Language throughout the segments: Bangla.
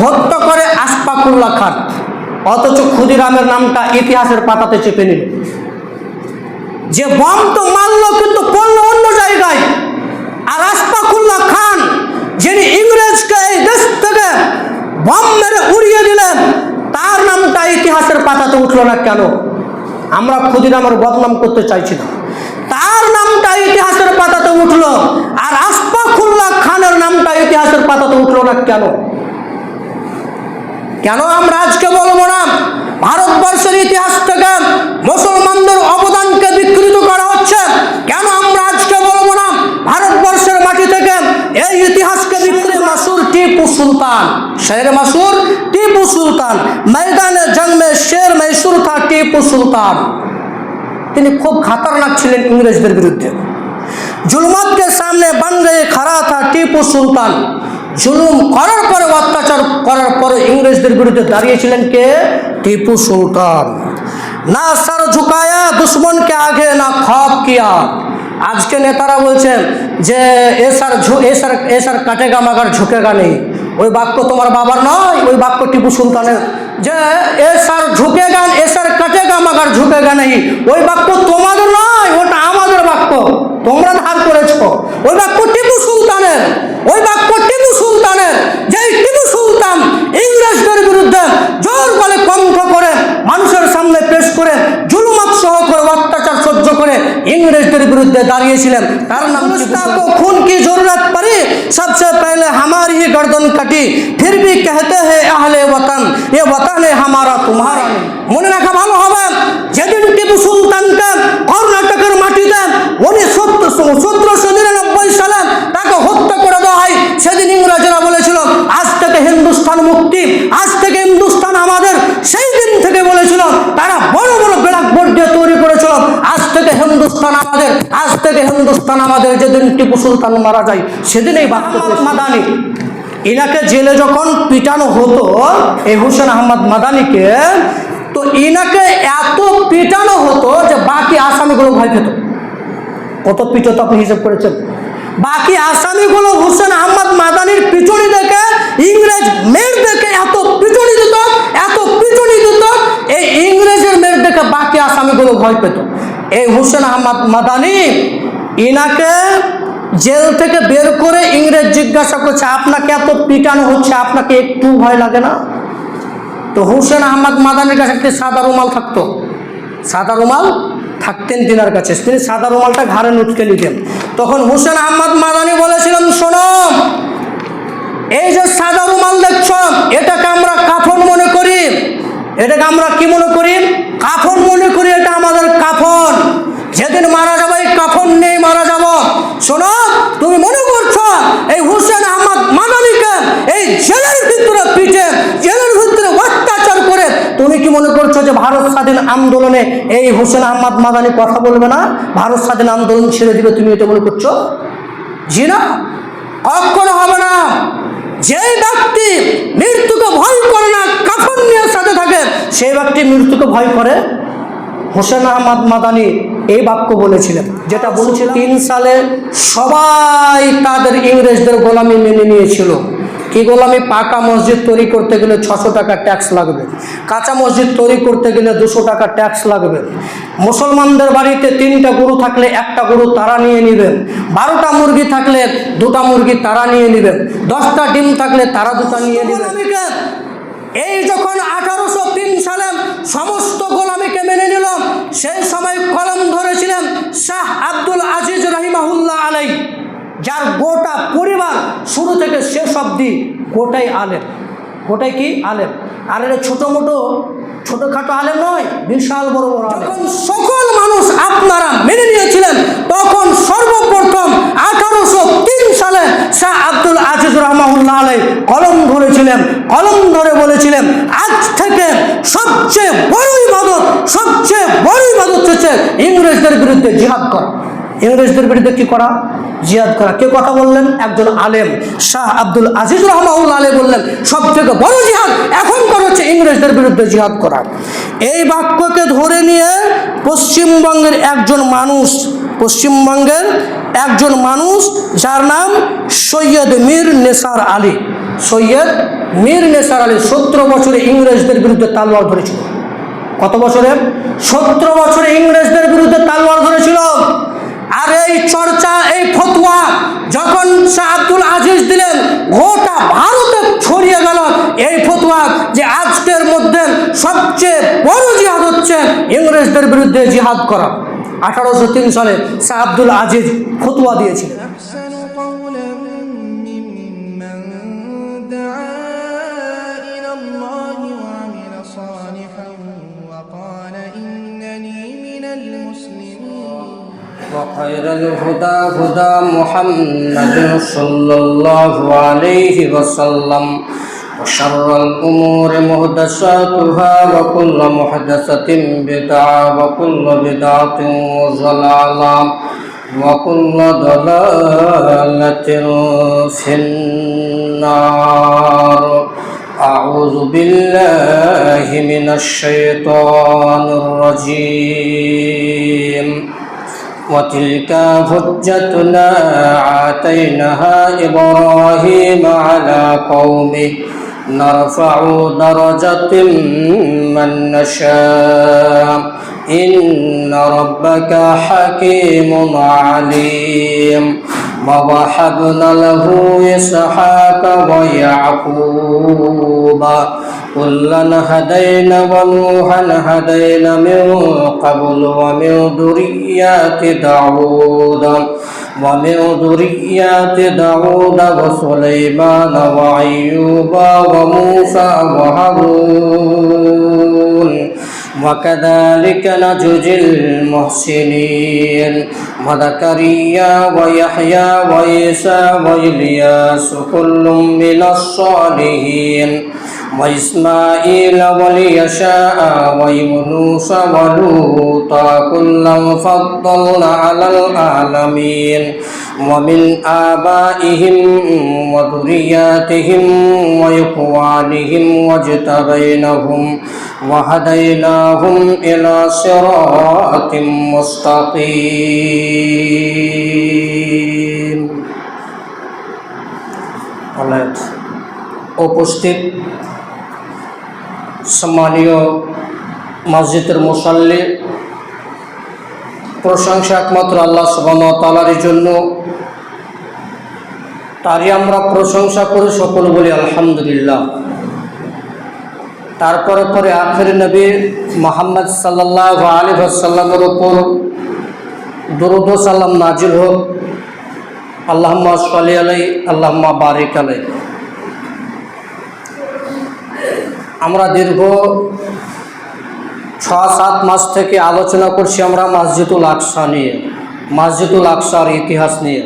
হত্যা করে আশফাকুল্লাহ খান, অথচ ক্ষুদিরামের নামটা ইতিহাসের পাতাতে চেপে নিল। যে বম তো মারলো কিন্তু পড়লো অন্য জায়গায়। আর আশফাকুল্লাহ খান যিনি ইংরেজকে এই দেশ থেকে বম মেরে উড়িয়ে দিলেন, তার নামটা ইতিহাসের পাতাতে উঠলো না কেন? আমরা ক্ষুদিরামের বদনাম করতে চাইছি না, তার নামটা ইতিহাসের পাতাতে উঠলো, আর আশফাকুল্লাহ খানের নামটা ইতিহাসের পাতাতে উঠলো না কেন? কেন আমরা আজকে বলবো না ভারতবর্ষের ইতিহাস থেকে মুসলমানদের অবদানকে বিকৃত করা হচ্ছে? কেন আমরা আজকে বলবো না ভারতবর্ষের মাটি থেকে এই ইতিহাসকে বিকৃত? মাসুর টিপু সুলতান, শের মাসুর টিপু সুলতান, ময়দানে জং মে শের মশহুর থা টিপু সুলতান। তিনি খুব খতরনাক ছিলেন ইংরেজদের বিরুদ্ধে। জুলুমাত কে সামনে বন গয়ে খড়া থা টিপু সুলতান। জুলুম করার পরে, অত্যাচার করার পরে ইংরেজদের বিরুদ্ধে দাঁড়িয়েছিলেন কে? টিপু সুলতান। না সর ঝুকায়া দুশ্মনকে আগে, না খौफ কিয়া। আজকে নেতারা বলছেন যে এসার কাটেগা মাগার ঝুঁকেগা নেই। ওই বাক্য তোমার বাবার নয়, ওই বাক্য টিপু সুলতানের। যে এসার ঝুঁকেগা, এসার কাটেগা মাগার ঝুঁকেগা নেই, ওই বাক্য তোমাদের নয়, ওটা আমাদের বাক্য, তোমরা ধার করেছো। ওই বাক্য টিপু সুলতানের, ওই বাক্য টিপু সুলতানের। যেই টিপু সুলতান ইংরেজদের বিরুদ্ধে জোর বলে কণ্ঠ করে মানুষের সামনে পেশ করে জুলুমাত সহ করে অত্যাচার সহ্য করে ইংরেজদের বিরুদ্ধে দাঁড়িয়েছিলেন, তার নাম টিপু। खून की जरूरत पड़ी सबसे पहले हमारी ही गर्दन कटी, फिर भी कहते हैं अहले वतन ये वतन है हमारा तुम्हारा। মনে রাখা ভালো হবে, যেদিন টিপু সুলতানকে কর্ণাটকের মাটিতে 1799 সালে তাকে হত্যা করে দেওয়া হয়, সেদিন ইংরেজরা বলেছিল আজ থেকে হিন্দুস্তান মুক্তি, আজ থেকে হিন্দুস্তান আমাদের। সেই দিন থেকে বলেছিল, তারা বড় বড় ব্ল্যাক বোর্ড দিয়ে তৈরি করেছিল, আজ থেকে হিন্দুস্তান আমাদের, আজ থেকে হিন্দুস্তান আমাদের। যেদিন টিপু সুলতান মারা যায় সেদিন এই বাক্য মাদানি, ইনাকে জেলে যখন পিটানো হতো, এই হুসেন আহমদ মাদানিকে, তো ইনাকে এত পিটানো হতো যে বাকি আসামিগুলো ভয় পেত। কত পিটাতো আপনি হিসাব করেছেন? বাকি আসামিগুলো হুসেন আহমদ মাদানির পিছনে দেখে, ইংরেজ মেয়ের দেখে এত পিছনে দিত, এত পিছনে দিত, এই ইংরেজের মেয়ের দেখে বাকি আসামিগুলো ভয় পেত। এই হুসেন আহমদ মাদানি, ইনাকে জেল থেকে বের করে ইংরেজ জিজ্ঞাসা করছে আপনাকে এত পিটানো হচ্ছে, আপনাকে একটু ভয় লাগে না? তো হুসেন আহমদ মাদানির কাছে একটি সাদা রুমাল থাকতো, সাদা রুমাল থাকতেন তিনার কাছে, তিনি সাদা রুমালটা ঘাড়ে লুটকে নিতেন। তখন হুসেন আহমদ মাদানি বলেছিলেন, শোনো, এই যে সাদা রুমাল দেখছ, এটাকে আমরা কাফন মনে করি, এটাকে আমরা কি মনে করি? কাফন মনে করি, এটা আমাদের কাফন। যেদিন মারা যাবো এই কাফন নেই মারা যাব। শোনো, তুমি মনে করছো এই হুসেন আহমদ মাদানিকে এই জেলের ভিতরে পিটে, জেলের ভিতরে অত্যাচার করে, তুমি কি মনে করছো যে ভারত স্বাধীন আন্দোলনে এই হুসেন আহমদ মাদানি কথা বলবে না, ভারত স্বাধীন আন্দোলন ছেড়ে দিবে? তুমি এটা মনে করছো? জি না, কখনো হবে না। যেই ব্যক্তি মৃত্যুকে ভয় করে না, কাফন নিয়ে সাথে থাকে, সেই ব্যক্তি মৃত্যুকে ভয় করে। হুসেন আহমদ মাদানি এই বাক্য বলেছিলেন, যেটা বলেছিল 3 সালে সবাই তাদের ইংরেজদের গোলামি মেনে নিয়েছিল। কি গোলামি? পাকা মসজিদ তৈরি করতে গেলে 600 টাকা ট্যাক্স লাগবে, কাঁচা মসজিদ তৈরি করতে গেলে 200 টাকা ট্যাক্স লাগবে। মুসলমানদের বাড়িতে 3টা গরু থাকলে 1টা গরু তারা নিয়ে নেবেন, 12টা মুরগি থাকলে 2টা মুরগি তারা নিয়ে নেবেন, 10টা ডিম থাকলে তারা 2টা নিয়ে নেবেন। এই যখন 1803 সালে সমস্ত গোলামিকে মেনে নিল, সেই সময় কলম ধরেছিলেন শাহ আব্দুল আজিজ রহিমাহুল্লাহ আলাই, যার গোটা পরিবার শুরু থেকে শেষ অবধি গোটাই আলেম। গোটাই কি? আলেম। আর এটা ছোটোখাটো আলেম নয়, বিশাল বড় বড় আলেম। যখন সকল মানুষ আপনারা মেনে নিয়েছিলেন, তখন সর্বপ্রথম 1803 সালে শাহ আব্দুল আজিজ রহমাহুল্লাহ আলাই কলম ধরেছিলেন, কলম ধরে বলেছিলেন আজ থেকে সবচেয়ে বড় ইবাদত হচ্ছে ইংরেজদের বিরুদ্ধে জিহাদ করা। ইংরেজদের বিরুদ্ধে কি করা? জিহাদ করা। কে কথা বললেন? একজন আলেম শাহ আব্দুল আজিজ রহমাহুল্লাহ আলাই বললেন সব থেকে বড় জিহাদ এখন করা হচ্ছে ইংরেজদের বিরুদ্ধে জিহাদ করা। এই বাক্যকে ধরে নিয়ে পশ্চিমবঙ্গের একজন মানুষ যার নাম সৈয়দ মীর নেসার আলী, সৈয়দ মীর নেসার আলী 17 বছরে ইংরেজদের বিরুদ্ধে তালোয়ার ধরেছিল। কত বছরে? 17 বছরে ইংরেজদের বিরুদ্ধে তালোয়ার ধরেছিল। আর এই চর্চা, এই ফতোয়া যখন শাহ আব্দুল আজিজ দিলেন, গোটা ভারতে ছড়িয়ে গেল এই ফতোয়া যে আজকের মধ্যে সবচেয়ে বড় জিহাদ হচ্ছে ইংরেজদের বিরুদ্ধে জিহাদ করা। 1803 সালে শাহ আব্দুল আজিজ ফতোয়া দিয়েছিলেন। وخير الهدى هدى محمد صلى الله عليه وسلم وشر الأمور محدثاتها وكل محدثة بدعة وكل بدعة ضلالة وكل ضلالة في النار. أعوذ بالله من الشيطان الرجيم. وتلك حجتنا آتيناها إبراهيم على قومه نرفع درجة من نشاء إن ربك حكيم عليم. ووهبنا له إسحاق ويعقوب كلا هدينا ونوحا هدينا من قبل ومن ذريات داود وسليمان وأيوب وموسى وهارون وكذلك نجزي المحسنين. وزكريا ويحيى وعيسى وإلياس كل من الصالحين. وإسماعيل واليسع ويونس ولوطا كلا فضلنا على العالمين. ومن آبائهم وذرياتهم وإخوانهم واجتبيناهم وهديناهم إلى صراط مستقيم. উপস্থিত সম্মানীয় মসজিদের মুসাল্লি, প্রশংসা একমাত্র আল্লাহ সুবহানাহু ওয়া তাআলার জন্য। তারই আমরা প্রশংসা করে সকল বলি আলহামদুলিল্লাহ। তারপরে পরে আখির নবী মুহাম্মদ সাল্লাল্লাহু আলাইহি ওয়াসাল্লামের উপর দরুদ ও সালাম নাজিল হোক। আল্লাহুম্মা সাল্লি আলাইহি আল্লাহুম্মা বারিক আলাইহি। আমরা দীর্ঘ 6-7 মাস থেকে আলোচনা করছি আমরা মসজিদুল আকসা নিয়ে, মসজিদুল আকসার ইতিহাস নিয়ে।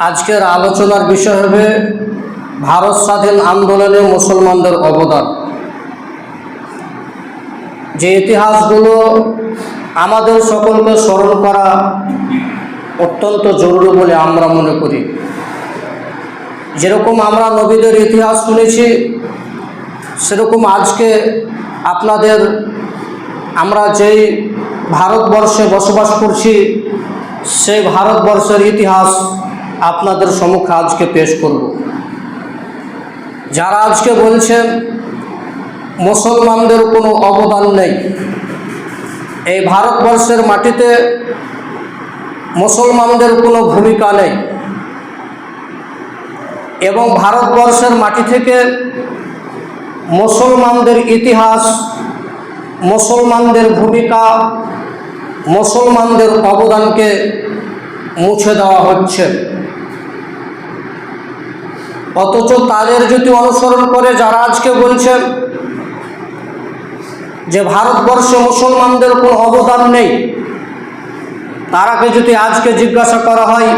আজকের আলোচনার বিষয় হবে ভারত স্বাধীন আন্দোলনে মুসলমানদের অবদান। যে ইতিহাসগুলো আমাদের সকলকে স্মরণ করা অত্যন্ত জরুরি বলে আমরা মনে করি। যেরকম আমরা নবীদের ইতিহাস শুনেছি, সেরকম আজকে আপনাদের আমরা যেই ভারতবর্ষে বসবাস করছি সেই ভারতবর্ষের ইতিহাস আপনাদের সম্মুখে আজকে পেশ করব। যারা আজকে বলছেন মুসলমানদের কোনো অবদান নেই, এই ভারতবর্ষের মাটিতে মুসলমানদের কোনো ভূমিকা নেই এবং ভারতবর্ষের মাটি থেকে মুসলমানদের ইতিহাস, মুসলমানদের ভূমিকা, মুসলমানদের অবদানকে মুছে দেওয়া হচ্ছে। অথচ তাদের যদি অনুসরণ করে যারা আজকে বলছেন যে ভারতবর্ষে মুসলমানদের কোনো অবদান নেই, তারাকে যদি আজকে জিজ্ঞাসা করা হয়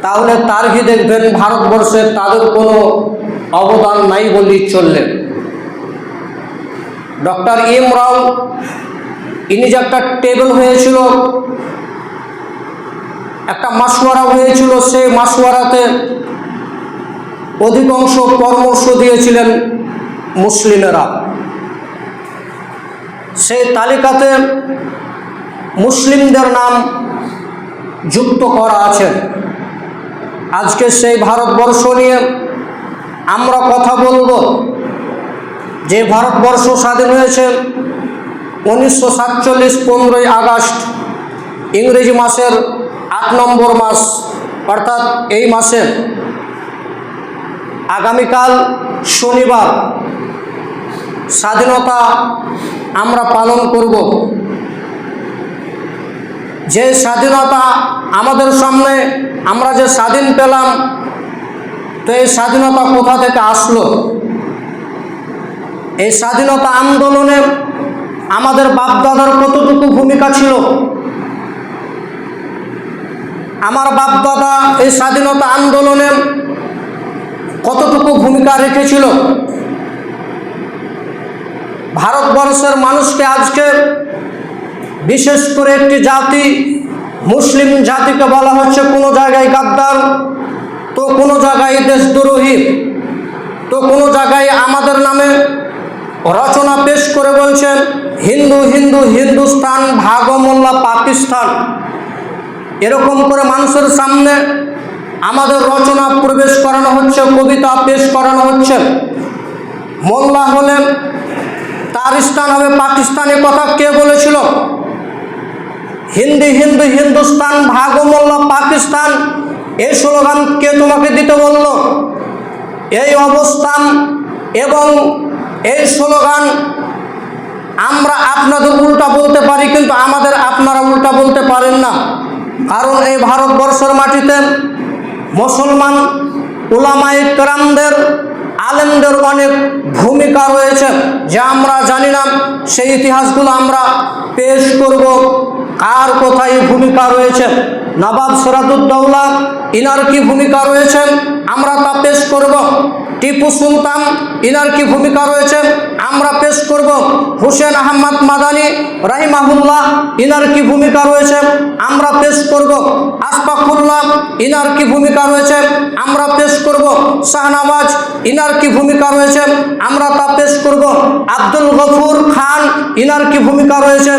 তাহলে তারই দেখবেন ভারতবর্ষে তাদের কোনো অবদান নাই বললেই চললেন। ডক্টর এম রাও ইনি যে একটা টেবিল হয়েছিল, একটা মাসওয়ারা হয়েছিল, সেই মাসওয়ারাতে অধিকাংশ পরামর্শ দিয়েছিলেন মুসলিমেরা। সেই তালিকাতে মুসলিমদের নাম যুক্ত করা আছে। আজকে সেই ভারতবর্ষ নিয়ে আমরা কথা বলবো। যে ভারতবর্ষ স্বাধীন হয়েছে 1947 15ই আগস্ট, ইংরেজি মাসের 8 নম্বর মাস, অর্থাৎ এই মাসে আগামীকাল শনিবার স্বাধীনতা আমরা পালন করব। যে স্বাধীনতা আমাদের সামনে, আমরা যে স্বাধীন পেলাম, তো এই স্বাধীনতা কোথা থেকে আসলো? এই স্বাধীনতা আন্দোলনে আমাদের বাপদাদার কতটুকু ভূমিকা ছিল? আমার বাপদাদা এই স্বাধীনতা আন্দোলনে কতটুকু ভূমিকা রেখেছিল? ভারতবর্ষের মানুষকে আজকে বিশেষ করে একটি জাতি, মুসলিম জাতিকে বলা হচ্ছে কোনো জায়গায় গাদ্দার, তো কোনো জায়গায় দেশদ্রোহী, তো কোনো জায়গায় আমাদের নামে রচনা পেশ করে বলছেন হিন্দু হিন্দু হিন্দুস্তান, ভাগো মোল্লা পাকিস্তান। এরকম করে মানুষের সামনে আমাদের রচনা প্রবেশ করানো হচ্ছে, কবিতা পেশ করানো হচ্ছে। মোল্লা হলেন, তার স্থান হবে পাকিস্তানে, কথা কে বলেছিল? হিন্দি হিন্দু হিন্দুস্তান, ভাগো মোল্লা পাকিস্তান, এই স্লোগান কে তোমাকে দিতে বলল? এই অবস্থান এবং এই স্লোগান আমরা আপনাদের উল্টা বলতে পারি, কিন্তু আমাদের আপনারা উল্টা বলতে পারেন না। কারণ এই ভারতবর্ষের মাটিতে মুসলমান উলামায়ে কেরামদের, আলেমদের অনেক ভূমিকা রয়েছে, যা আমরা জানি না। সেই ইতিহাসগুলো আমরা পেশ করব, কার কোথায় ভূমিকা রয়েছে। নবাব সিরাজউদ্দৌলা, ইনার কি ভূমিকা রয়েছে আমরা তা পেশ করব। টিপু সুলতান, ইনার কি ভূমিকা রয়েছে আমরা পেশ করব। হুসেন আহমদ মাদানী রাহিমাহুল্লাহ, ইনার কি ভূমিকা রয়েছে আমরা পেশ করব। আশফাকুল্লাহ, ইনার কি ভূমিকা রয়েছে আমরা পেশ করব। শাহনওয়াজ, ইনার কি ভূমিকা রয়েছে আমরা তা পেশ করব। আব্দুল গফুর খান, ইনার কি ভূমিকা রয়েছে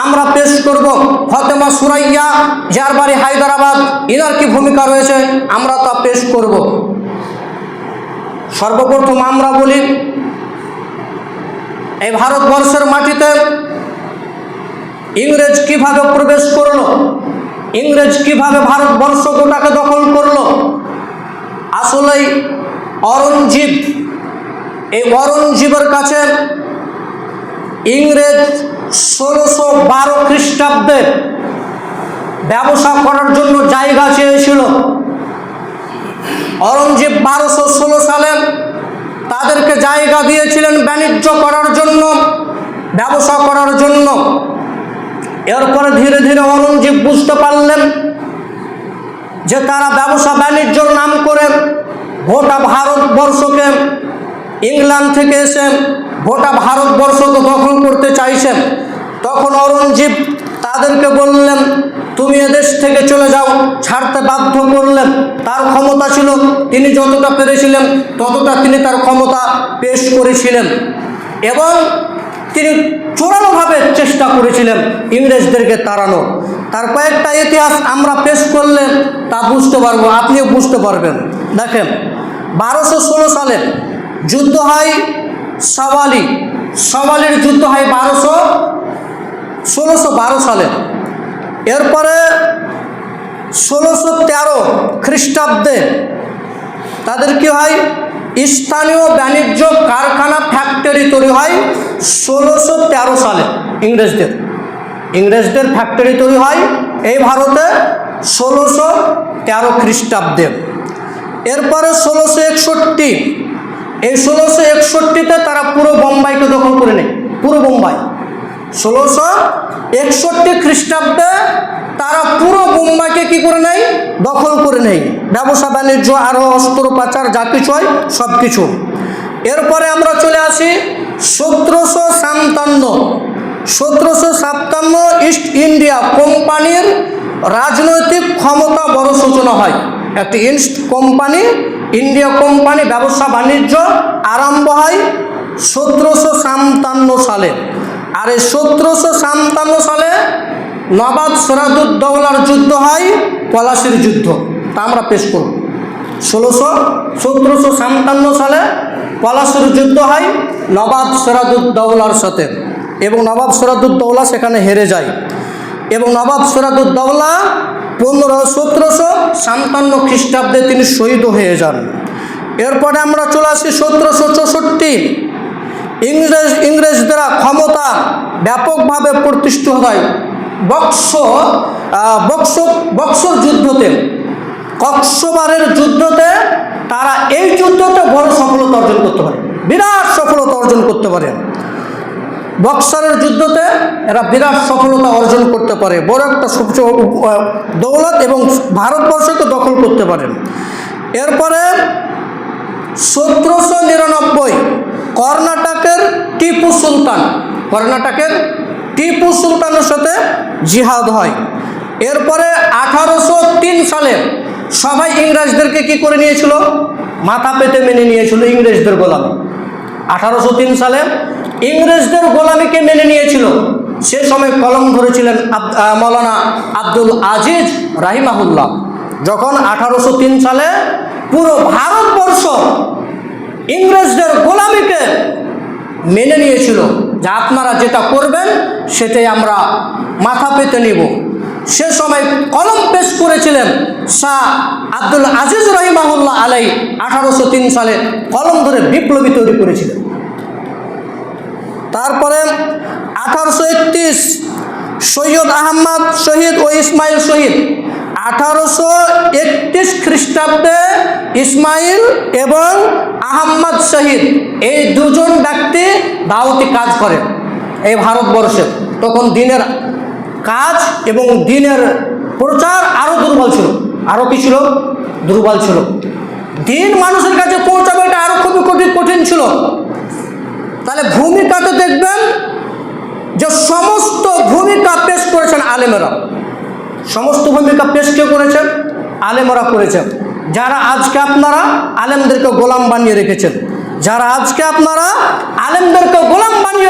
আমরা পেশ করব। ফাতেমা সুরাইয়া, যার বাড়ি হায়দ্রাবাদ, ইনার কি ভূমিকা রয়েছে আমরা তা পেশ করব। সর্বপ্রথম আমরা বলি, এই ভারতবর্ষের মাটিতে ইংরেজ কিভাবে প্রবেশ করলো, ইংরেজ কিভাবে ভারতবর্ষ গোটাকে দখল করলো। আসলেই অরঙ্গজেব, এই অরঙ্গজেবের কাছে ইংরেজ 1612 খ্রিস্টাব্দে ব্যবসা করার জন্য জায়গা চেয়েছিল। অরঙ্গজেব 1216 সালে তাদেরকে জায়গা দিয়েছিলেন বাণিজ্য করার জন্য, ব্যবসা করার জন্য। এরপরে ধীরে ধীরে অরঙ্গজেব বুঝতে পারলেন যে তারা ব্যবসা বাণিজ্যর নাম করে গোটা ভারতবর্ষকে, ইংল্যান্ড থেকে এসে গোটা ভারতবর্ষকে দখল করতে চাইছেন। তখন অরঙ্গজেব তাদেরকে বললেন, তুমি এদেশ থেকে চলে যাও, ছাড়তে বাধ্য করলেন। তার ক্ষমতা ছিল, তিনি যতটা পেরেছিলেন ততটা তিনি তার ক্ষমতা পেশ করেছিলেন, এবং তিনি চূড়ান্তভাবে চেষ্টা করেছিলেন ইংরেজদেরকে তাড়ানো। তার কয়েকটা ইতিহাস আমরা পেশ করলে তা বুঝতে পারবো, আপনিও বুঝতে পারবেন। দেখেন, 1216 সালে যুদ্ধ হয় সাওয়ালি, সাওয়ালির যুদ্ধ হয় 1612 সালে। এরপরে 1613 খ্রিস্টাব্দে তাদের কি হয়, স্থানীয় বাণিজ্য কারখানা ফ্যাক্টরি তৈরি হয় 1613 সালে। ইংরেজদের ফ্যাক্টরি তৈরি হয় এই ভারতে 1613 খ্রিস্টাব্দে। এরপরে 1661, এই 1661-তে তারা পুরো বোম্বাইকে দখল করে নেয়, পুরো বোম্বাই। 1661 খ্রিস্টাব্দে তারা পুরো বোম্বাইকে কি করে নেয়, দখল করে নেয়। ব্যবসা বাণিজ্য আরও অস্ত্র পাচার যা কিছু হয় সব কিছু। এরপরে আমরা চলে আসি 1757 ইস্ট ইন্ডিয়া কোম্পানির রাজনৈতিক ক্ষমতা বড় সূচনা হয়। একটি ইস্ট কোম্পানি, ইন্ডিয়া কোম্পানি ব্যবসা বাণিজ্য আরম্ভ হয় 1757 সালে। আর এই 1757 সালে নবাব সিরাজউদ্দৌলার যুদ্ধ হয়, পলাশির যুদ্ধ, তা আমরা পেশ করব। 1757 সালে পলাশির যুদ্ধ হয় নবাব সিরাজউদ্দৌলার সাথে, এবং নবাব সিরাজউদ্দৌলা সেখানে হেরে যায়, এবং নবাব সিরাজউদ্দৌলা 1757 খ্রিস্টাব্দে তিনি শহীদ হয়ে যান। এরপরে আমরা চলে আসি 1764। ইংরেজদের ক্ষমতা ব্যাপকভাবে প্রতিষ্ঠিত হয় বক্সর যুদ্ধতে, কক্সবাজারের যুদ্ধতে। তারা এই যুদ্ধতে বড় সফলতা অর্জন করতে পারে, বিরাট সফলতা অর্জন করতে পারে। বক্সারের যুদ্ধতে এরা বিরাট সফলতা অর্জন করতে পারে, বড় একটা দৌলত, এবং ভারতবর্ষকে দখল করতে পারেন। এরপরে 1799 কর্ণাটকের টিপু সুলতানের সাথে জিহাদ হয়। এরপরে 1803 সালে সবাই ইংরেজদেরকে কি করে নিয়েছিল? মাথা পেতে মেনে নিয়েছিল ইংরেজদের গোলামি। 1803 সালে ইংরেজদের গোলামিকে মেনে নিয়েছিল। সে সময় কলম ধরেছিলেন মৌলানা আব্দুল আজিজ রাহিমাহুল্লাহ। যখন 1803 সালে পুরো ভারতবর্ষ ইংরেজদের গোলামিকে মেনে নিয়েছিল, যে আপনারা যেটা করবেন সেটাই আমরা মাথা পেতে নিব, সে সময় কলম পেশ করেছিলেন শাহ আব্দুল আজিজ রাহিমাহুল্লাহ আলাই। 1803 সালে কলম ধরে বিপ্লবী তৈরি করেছিলেন। তারপরে 1831 সৈয়দ আহমদ শহীদ ও ইসমাইল শহীদ। 1831 খ্রিস্টাব্দে ইসমাইল এবং আহমদ শহীদ, এই দুজন ব্যক্তি দাওয়াতি কাজ করেন এই ভারতবর্ষে। তখন দিনের কাজ এবং দিনের প্রচার আরও দুর্বল ছিল, আরও কি ছিল? দুর্বল ছিল। দিন মানুষের কাছে পৌঁছাবে এটা আরও খুবই কঠিন ছিল। তাহলে ভূমিকাতে দেখবেন যে সমস্ত ভূমিকা পেশ করেছেন আলেমেরা। সমস্ত ভূমিকা পেশ কে করেছেন? আলেমেরা করেছেন। যারা আজকে আপনারা আলেমদেরকে গোলাম বানিয়ে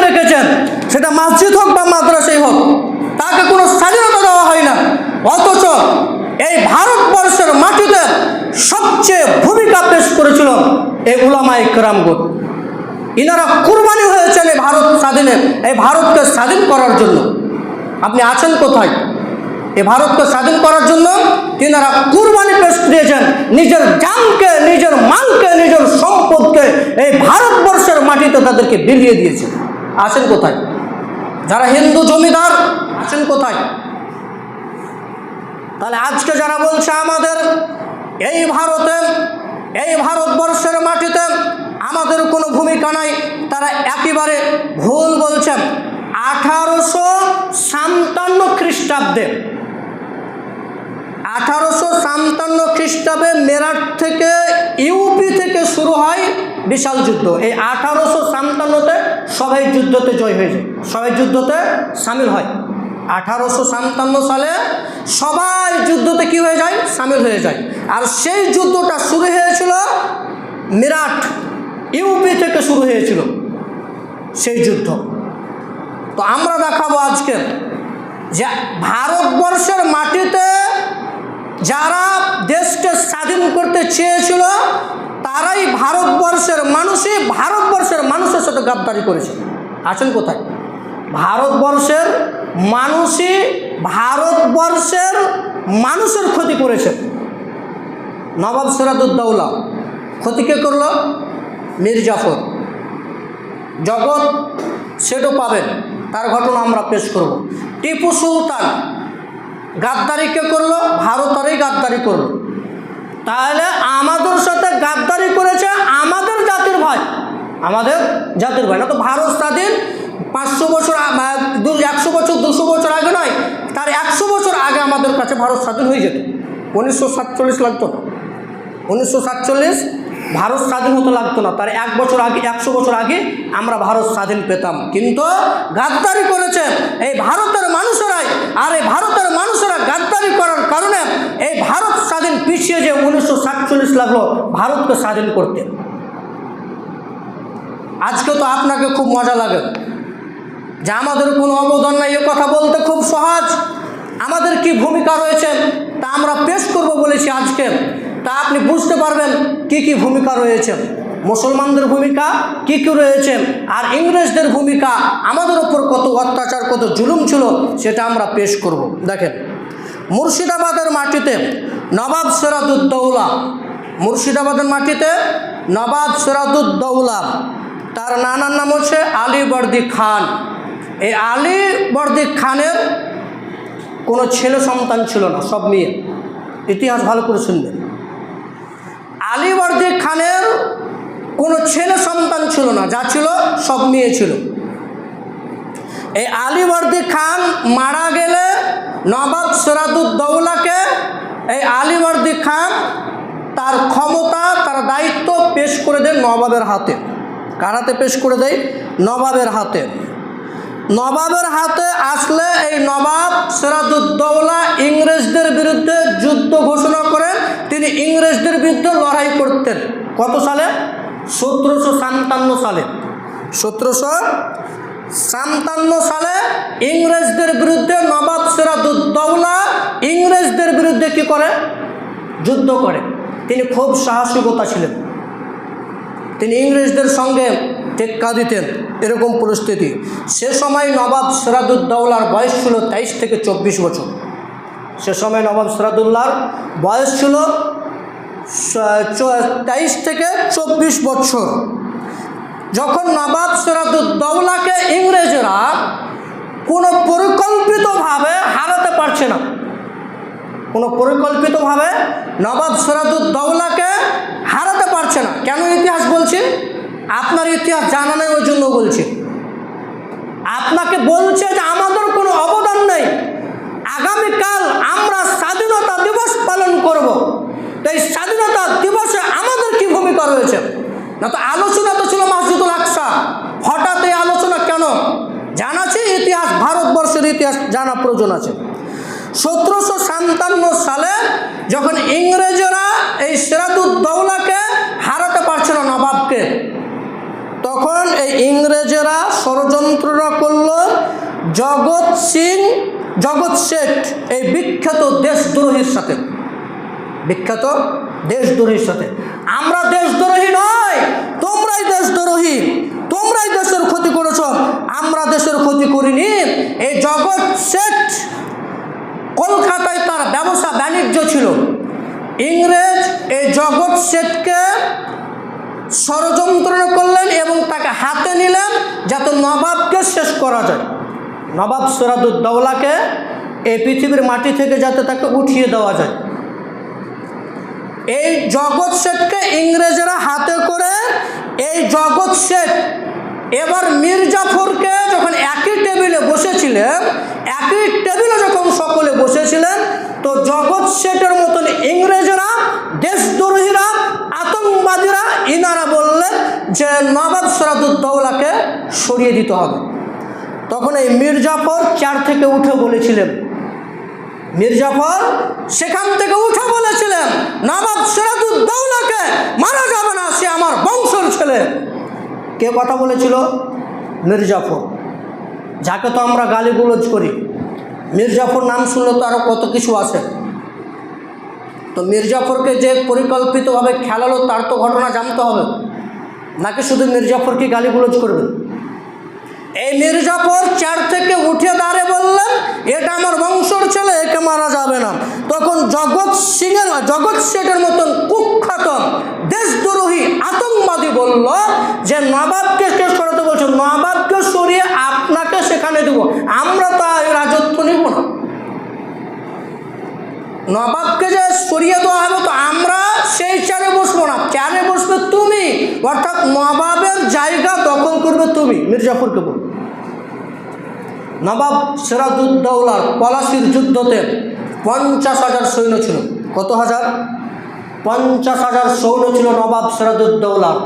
রেখেছেন, সেটা মসজিদ হোক বা মাদ্রাসাই হোক, তাকে কোনো স্বাধীনতা দেওয়া হয় না। অথচ এই ভারতবর্ষের মাটিতে সবচেয়ে ভূমিকা পেশ করেছিল এই উলামায়ে কেরামগণ। ইনারা কুরবানি হয়েছেন এই ভারতকে স্বাধীন করার জন্য। আপনি আছেন কোথায়? এই ভারতকে স্বাধীন করার জন্য তিনারা কুরবানি পেশ দিয়েছেন, নিজের জানকে, নিজের মালকে, নিজের সম্পদকে এই ভারতবর্ষের মাটিতে তাদেরকে বিলিয়ে দিয়েছেন। আছেন কোথায়? যারা হিন্দু জমিদার আছেন কোথায়? তাহলে আজকে যারা বলছে আমাদের এই ভারতবর্ষের মাটিতে আমাদের কোনো ভূমিকা নাই, তারা একেবারে ভুল বলছেন। 1857 খ্রিস্টাব্দে মেরাঠ থেকে, ইউপি থেকে শুরু হয় বিশাল যুদ্ধ। এই 1857-তে সবাই যুদ্ধতে জয় হয়ে যায়, সবাই যুদ্ধতে সামিল হয়। 1857 সালে সবাই যুদ্ধতে কি হয়ে যায়? সামিল হয়ে যায়। আর সেই যুদ্ধটা শুরু হয়েছিল মেরাঠ, ইউপি থেকে শুরু হয়েছিল সেই যুদ্ধ। তো আমরা দেখাবো আজকে যে ভারতবর্ষের মাটিতে যারা দেশকে স্বাধীন করতে চেয়েছিল তারাই ভারতবর্ষের মানুষের সাথে গাদ্দারি করেছে। আছেন কোথায়? ভারতবর্ষের মানুষের ক্ষতি করেছে। নবাব সিরাজউদ্দৌলা ক্ষতি কে করল? মীর জাফর। জগৎ সেটাও পাবেন, তার ঘটনা আমরা পেশ করব। টিপু সুলতান গাদ্দারি কে করলো? ভারতেরই গাদ্দারি করলো। তাহলে আমাদের সাথে গাদ্দারি করেছে আমাদের জাতির ভাই, না তো ভারত স্বাধীন 500 বছর, 100 বছর, 200 বছর আগে নয়, তার 100 বছর আগে আমাদের কাছে ভারত স্বাধীন হয়ে যেত। 1947 লাগতো না, 1947 ভারত স্বাধীন হতে লাগতো না, তার 1 বছর আগে, 100 বছর আগে আমরা ভারত স্বাধীন পেতাম। কিন্তু গাদ্দারি করেছে এই ভারতের মানুষেরাই। আর এই ভারতের মানুষেরা গাদ্দারি করার কারণে এই ভারত স্বাধীন পিছিয়ে যে 1947 লাগলো ভারতকে স্বাধীন করতে। আজকে তো আপনাকে খুব মজা লাগে যে আমাদের কোনো অবদান নাই, এ কথা বলতে খুব সহজ। আমাদের কি ভূমিকা রয়েছে তা আমরা পেশ করব বলেছি আজকে। তা আপনি বুঝতে পারবেন কি কি ভূমিকা রয়েছে, মুসলমানদের ভূমিকা কি কি রয়েছে, আর ইংরেজদের ভূমিকা আমাদের ওপর কত অত্যাচার কত জুলুম ছিল সেটা আমরা পেশ করব। দেখেন, মুর্শিদাবাদের মাটিতে নবাব সিরাজউদ্দৌলা, মুর্শিদাবাদের মাটিতে নবাব সিরাজউদ্দৌলা, তার নানার নাম হচ্ছে আলীবর্দী খান। এই আলীবর্দী খানের কোনো ছেলে সন্তান ছিল না, সব মেয়ে। ইতিহাস ভালো করে শুনবেন, আলীবর্দী খানের কোনো ছেলে সন্তান ছিল না, যা ছিল সব মেয়ে ছিল। এই আলীবর্দী খান মারা গেলে নবাব সিরাজউদ্দৌলাকে এই আলীবর্দী খান তার ক্ষমতা তার দায়িত্ব পেশ করে দেন নবাবের হাতে। কার হাতে পেশ করে দেয়? নবাবের হাতে। নবাবের হাতে আসলে এই নবাব সিরাজউদ্দৌলা ইংরেজদের বিরুদ্ধে যুদ্ধ ঘোষণা করেন। তিনি ইংরেজদের বিরুদ্ধে লড়াই করতেন। কত সালে? 1757 সালে। 1757 সালে ইংরেজদের বিরুদ্ধে নবাব সিরাজউদ্দৌলা ইংরেজদের বিরুদ্ধে কি করে? যুদ্ধ করে। তিনি খুব সাহসিকতা ছিলেন, তিনি ইংরেজদের সঙ্গে টেক্কা দিতেন, এরকম পরিস্থিতি। সে সময় নবাব সিরাজউদ্দৌলার বয়স ছিল 23 থেকে 24 বছর। সে সময় নবাব সিরাজউদ্দৌলার বয়স ছিল 23 থেকে 24 বছর। যখন নবাব সিরাজউদ্দৌলাকে ইংরেজরা কোনো পরিকল্পিতভাবে হারাতে পারছে না, কোনো পরিকল্পিতভাবে নবাব সিরাজউদ্দৌলাকে হারাতে পারছে না। কেন ইতিহাস বলছি? আপনার ইতিহাস জানা নেই, ওই জন্য বলছি। আপনাকে বলছে যে আমাদের কোনো অবদান নেই, আগামীকাল আমরা স্বাধীনতা দিবস পালন করব, তো এই স্বাধীনতা দিবসে আমাদের কি ভূমিকা রয়েছে? না তো আলোচনা তো ছিল মসজিদুল আকসা, হঠাৎ এই আলোচনা কেন? জানাচ্ছি ইতিহাস, ভারতবর্ষের ইতিহাস জানা প্রয়োজন আছে। 1757 সালে যখন ইংরেজরা এই সিরাজউদ্দৌলাকে হারাতে পারছিল নবাবকে, তখন এই ইংরেজরা ষড়যন্ত্ররা করল জগৎ শেঠ এই বিখ্যাত দেশদ্রোহীর সাথে। বিখ্যাত দেশদ্রোহীর সাথে। আমরা দেশদ্রোহী নয়, তোমরাই দেশদ্রোহী, তোমরাই দেশের ক্ষতি করেছ, আমরা দেশের ক্ষতি করিনি। এই জগৎ শেঠ কলকাতায় তার ব্যবসা বাণিজ্য ছিল। ইংরেজ এই জগৎ শেঠকে ষড়যন্ত্র করলেন এবং তাকে হাতে নিলেন যাতে নবাবকে শেষ করা যায়, নবাব সিরাজউদ্দৌলাকে এই পৃথিবীর মাটি থেকে যাতে তাকে উঠিয়ে দেওয়া যায়। এই জগৎ শেঠকে ইংরেজরা হাতে করে এই জগৎ শেঠ এবার মীর জাফরকে যখন একই টেবিলে বসেছিলেন, একই টেবিলে যখন সকলে বসেছিলেন, তো জগৎ শেঠের মতন ইংরেজরা, দেশদ্রোহীরা, আতঙ্কবাদীরা, ইনারা বললেন যে নবাব সিরাজউদ্দৌলাকে সরিয়ে দিতে হবে। তখন এই মীর জাফর চেয়ার থেকে উঠে বলেছিলেন, মীর জাফর সেখান থেকে উঠে বলেছিলেন নবাব সিরাজউদ্দৌলাকে মারা যাবে না, সে আমার বংশের ছেলে। কে কথা বলেছিল? মীর জাফর, যাকে তো আমরা গালিগুলোজ করি। মীর জাফর নাম শুনলে তো আরও কত কিছু আছে। তো মীর জাফরকে যে পরিকল্পিতভাবে খেলালো তার তো ঘটনা জানতে হবে, নাকি শুধু মীর জাফরকে গালিগুলোজ করবেন? এই মীর জাফর চেয়ার থেকে উঠে দাঁড়িয়ে বললেন এটা আমার বংশের ছেলে, একে মারা যাবে না। তখন জগৎ শেঠের মতন কুখ্যাত দেশদ্রোহী আতঙ্কবাদী বলল যে নবাবকে কে সরাতে বলছো? নবাবকে সরিয়ে আপনাকে সেখানে দেব, আমরা তো রাজত্ব নিব না। নবাবকে যে সরিয়ে দেওয়া হবে তো আমরা সেই চেয়ারে বসবো না, চেয়ারে বসবে তুমি, অর্থাৎ নবাবের জায়গা দখল করবে তুমি। মীর জাফরকে বল। নবাব সিরাজউদ্দৌলার পলাশির যুদ্ধতে 50,000 সৈন্য ছিল। কত হাজার? 50,000 সৈন্য ছিল নবাব সিরাজউদ্দৌলার,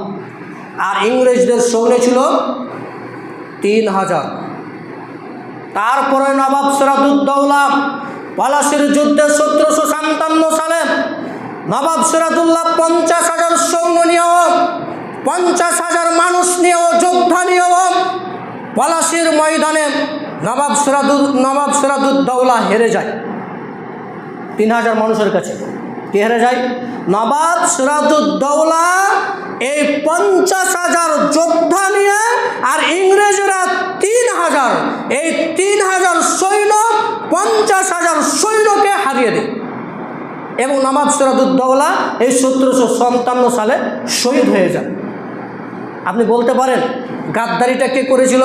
আর ইংরেজদের সৈন্য ছিল 3,000। তারপরে নবাব সিরাজউদ্দৌলা পলাশির যুদ্ধে 1757 সালে নবাব সিরাজউদ্দৌলা 50,000 সৈন্য নিয়েও, 50,000 মানুষ নিয়েও, যোদ্ধা নিয়েও পলাশির ময়দানে নবাব সিরাজউদ্দৌলা হেরে যায় 3,000 মানুষের কাছে। কে হেরে যায়? নবাব সিরাজউদ্দৌলা এই 50,000 যোদ্ধা নিয়ে আর ইংরেজরা 3,000, এই 3,000 সৈন্য 50,000 সৈন্যকে হারিয়ে দেয় এবং নবাব সিরাজউদ্দৌলা এই 1757 সালে শহীদ হয়ে যান। আপনি বলতে পারেন গাদ্দারিটা কে করেছিল?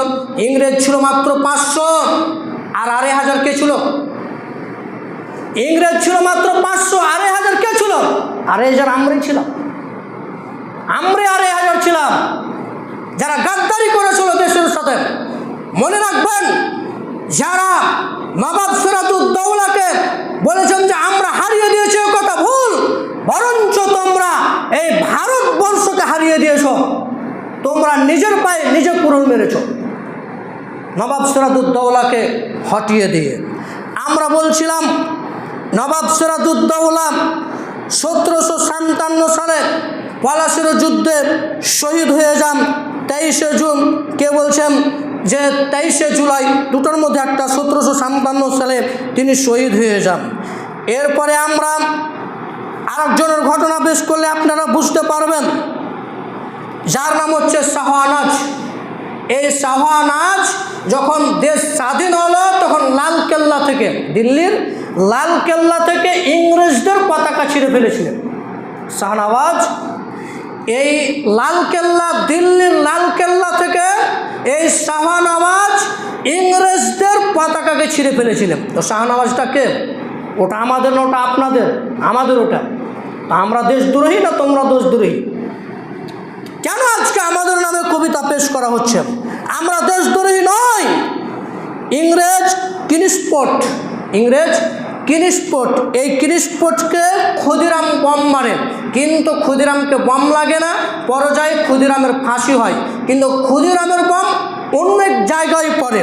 ইংরেজ ছিল মাত্র 500 আর 2,500 কে ছিল? ইংরেজ ছিল মাত্র 500, 2,500 কে ছিল? 2,500 আমরা ছিলাম, আমরা 2,500 ছিলাম যারা গাদ্দারি করেছিল দেশের সাথে। মনে রাখবেন, যারা নবাব সিরাজউদ্দৌলাকে বলেছেন যে আমরা হারিয়ে দিয়েছি, ও কথা ভুল, বরঞ্চ তোমরা এই ভারতবর্ষকে হারিয়ে দিয়েছ, তোমরা নিজের পায়ে নিজে কুড়ুল মেরেছ নবাব সিরাজউদ্দৌলাকে হটিয়ে দিয়ে। আমরা বলছিলাম নবাব সিরাজউদ্দৌলা 1757 সালে পলাশির যুদ্ধে শহীদ হয়ে যান 23শে জুন। কে বলছেন যে 23শে জুলাই, দুটোর মধ্যে একটা, 1757 সালে তিনি শহীদ হয়ে যান। এরপরে আমরা আরেকজনের ঘটনা পেশ করলে আপনারা বুঝতে পারবেন, যার নাম হচ্ছে শাহ আনাজ। এই শাহ আনাজ যখন দেশ স্বাধীন হলো তখন লালকেল্লা থেকে, দিল্লির লালকেল্লা থেকে ইংরেজদের পতাকা ছিঁড়ে ফেলেছিলেন শাহনওয়াজ। এই লালকেল্লা, দিল্লির লালকেল্লা থেকে এই শাহনওয়াজ ইংরেজদের পতাকাকে ছিঁড়ে ফেলেছিলেন। তো শাহনওয়াজটা কে? ওটা আমাদের না, ওটা আপনাদের? আমাদের ওটা। আমরা দেশদ্রোহী না তোমরা দেশদ্রোহী? কেন আজকে আমাদের নামে কবিতা পেশ করা হচ্ছে? আমরা দেশদ্রোহী নয়। ইংরেজ কিনিসপট, ইংরেজ কিনিসপট, এই কিনিসপটকে ক্ষুদিরাম বম মারে, কিন্তু ক্ষুদিরামকে বম লাগে না, পরাজয় ক্ষুদিরামের ফাঁসি হয়, কিন্তু ক্ষুদিরামের বম অন্য এক জায়গায় পড়ে,